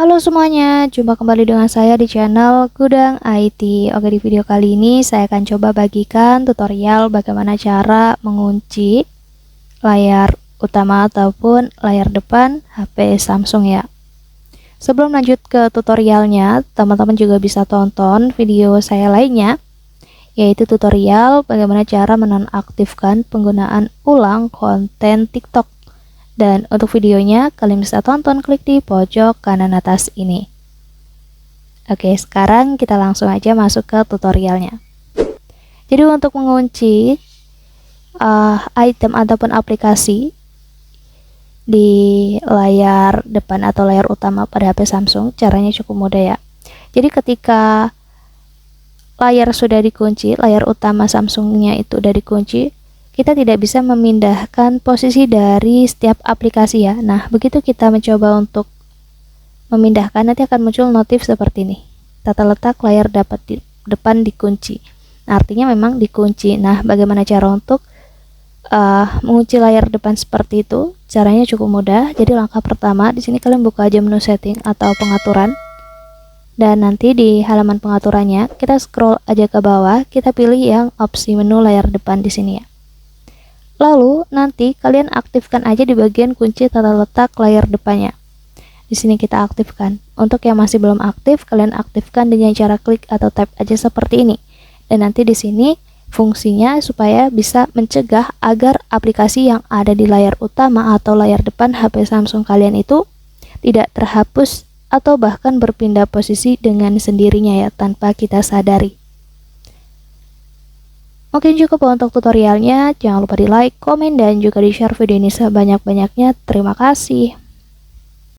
Halo semuanya, jumpa kembali dengan saya di channel Gudang IT. Oke, di video kali ini saya akan coba bagikan tutorial bagaimana cara mengunci layar utama ataupun layar depan HP Samsung ya. Sebelum lanjut ke tutorialnya, teman-teman juga bisa tonton video saya lainnya, yaitu tutorial bagaimana cara menonaktifkan penggunaan ulang konten TikTok. Dan untuk videonya, kalian bisa tonton klik di pojok kanan atas ini. Oke, sekarang kita langsung aja masuk ke tutorialnya. Jadi untuk mengunci item ataupun aplikasi di layar depan atau layar utama pada HP Samsung, caranya cukup mudah ya. Jadi ketika layar sudah dikunci, layar utama Samsungnya itu sudah dikunci, kita tidak bisa memindahkan posisi dari setiap aplikasi ya. Nah, begitu kita mencoba untuk memindahkan, nanti akan muncul notif seperti ini. Tata letak layar depan dikunci. Nah, artinya memang dikunci. Nah, bagaimana cara untuk mengunci layar depan seperti itu? Caranya cukup mudah. Jadi langkah pertama, di sini kalian buka aja menu setting atau pengaturan. Dan nanti di halaman pengaturannya, kita scroll aja ke bawah, kita pilih yang opsi menu layar depan di sini ya. Lalu nanti kalian aktifkan aja di bagian kunci tata letak layar depannya. Di sini kita aktifkan. Untuk yang masih belum aktif, kalian aktifkan dengan cara klik atau tap aja seperti ini. Dan nanti di sini fungsinya supaya bisa mencegah agar aplikasi yang ada di layar utama atau layar depan HP Samsung kalian itu tidak terhapus atau bahkan berpindah posisi dengan sendirinya ya, tanpa kita sadari. Mungkin cukup untuk tutorialnya. Jangan lupa di like, komen, dan juga di share video ini sebanyak-banyaknya. Terima kasih.